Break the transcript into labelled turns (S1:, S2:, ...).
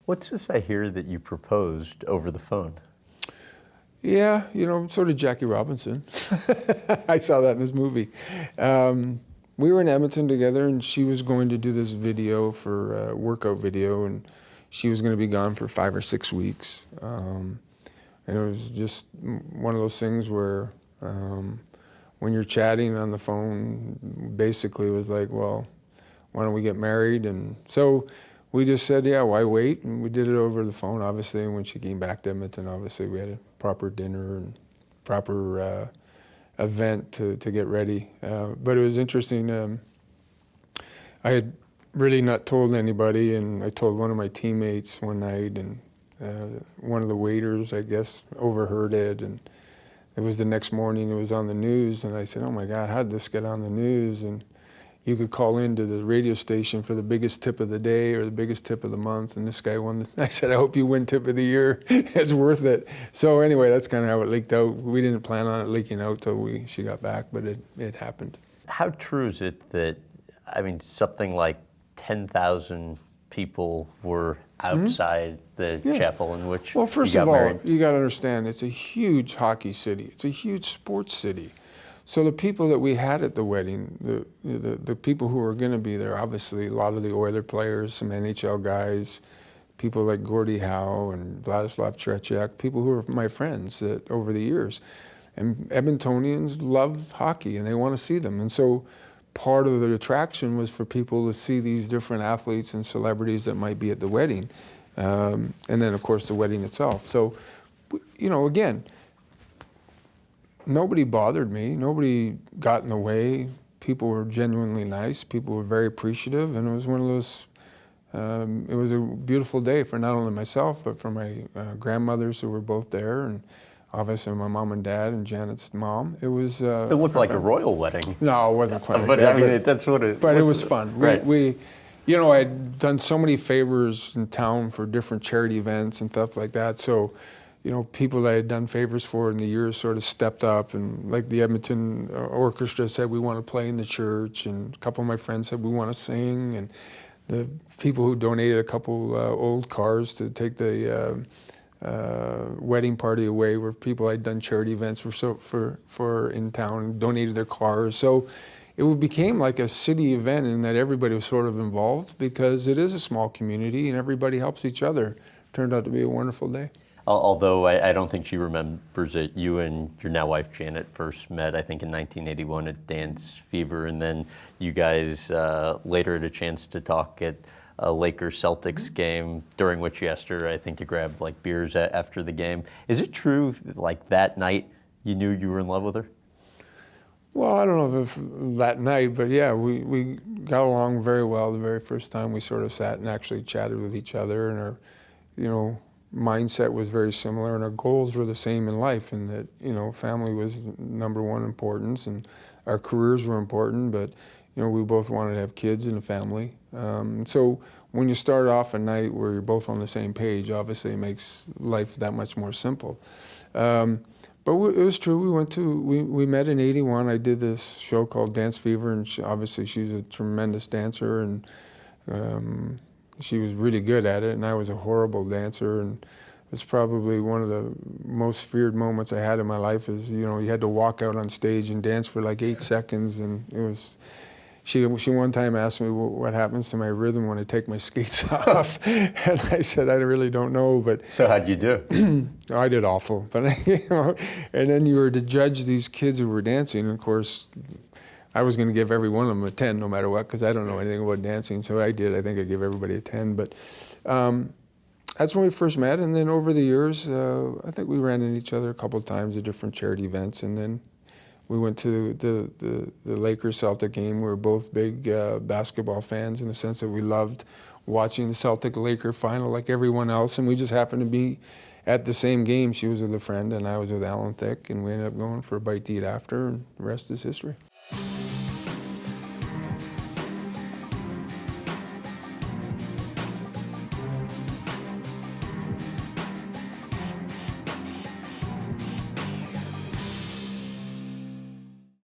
S1: What's this I hear that you proposed over the phone?
S2: Yeah, sort of Jackie Robinson. I saw that in this movie. We were in Edmonton together, and she was going to do this video for a workout video, and she was going to be gone for 5 or 6 weeks. And it was just one of those things where when you're chatting on the phone, basically it was like, well, why don't we get married? And so we just said, yeah, why wait? And we did it over the phone, obviously. And when she came back to Edmonton, obviously we had a proper dinner and proper event to get ready. But it was interesting. I had really not told anybody, and I told one of my teammates one night, and one of the waiters, I guess, overheard it. And it was the next morning, it was on the news, and I said, oh my God, how did this get on the news? And you could call into the radio station for the biggest tip of the day or the biggest tip of the month, and this guy won. I said, I hope you win tip of the year. It's worth it. So anyway, that's kind of how it leaked out. We didn't plan on it leaking out till she got back, but it happened.
S1: How true is it that, something like 10,000 people were outside the chapel in which
S2: Well, first
S1: you got
S2: of all,
S1: married?
S2: you got to understand, it's a huge hockey city. It's a huge sports city. So the people that we had at the wedding, the people who were going to be there, obviously a lot of the Oiler players, some NHL guys, people like Gordie Howe and Vladislav Tretiak, people who are my friends over the years. And Edmontonians love hockey and they want to see them. And so part of the attraction was for people to see these different athletes and celebrities that might be at the wedding. And then, of course, the wedding itself. So, again, nobody bothered me. Nobody got in the way. People were genuinely nice. People were very appreciative. And it was one of those, it was a beautiful day for not only myself, but for my grandmothers who were both there. And obviously my mom and dad and Janet's mom. It was...
S1: It looked like a royal wedding.
S2: No, it wasn't quite like
S1: But
S2: that.
S1: that's what it...
S2: But it was fun.
S1: Right.
S2: We I'd done so many favors in town for different charity events and stuff like that. So, people that I had done favors for in the years sort of stepped up, and like the Edmonton Orchestra said, we want to play in the church, and a couple of my friends said, we want to sing, and the people who donated a couple old cars to take the wedding party away were people I'd done charity events for in town and donated their cars. So it became like a city event in that everybody was sort of involved because it is a small community and everybody helps each other. Turned out to be a wonderful day.
S1: Although I don't think she remembers it, you and your now wife Janet first met, I think, in 1981 at Dance Fever, and then you guys later had a chance to talk at a Lakers-Celtics game, during which you asked her, I think, to grab like beers after the game. Is it true, like that night, you knew you were in love with her?
S2: Well, I don't know if that night, but yeah, we got along very well the very first time we sort of sat and actually chatted with each other, and our, mindset was very similar, and our goals were the same in life, in that, family was number one importance, and our careers were important, but, we both wanted to have kids and a family. So when you start off a night where you're both on the same page, obviously it makes life that much more simple. But it was true. We met in '81. I did this show called Dance Fever, and obviously she's a tremendous dancer, and she was really good at it, and I was a horrible dancer. And it's probably one of the most feared moments I had in my life. Is you had to walk out on stage and dance for like 8 seconds, and it was. She one time asked me what happens to my rhythm when I take my skates off, and I said I really don't know. But
S1: so how'd you do?
S2: I did awful, but and then you were to judge these kids who were dancing. And of course, I was going to give every one of them a 10, no matter what, because I don't know anything about dancing. So I did. I think I gave everybody a 10. But that's when we first met, and then over the years, I think we ran into each other a couple of times at different charity events, and then. We went to the Lakers-Celtic game. We were both big basketball fans in the sense that we loved watching the Celtic-Laker final like everyone else, and we just happened to be at the same game. She was with a friend, and I was with Alan Thicke, and we ended up going for a bite to eat after, and the rest is history.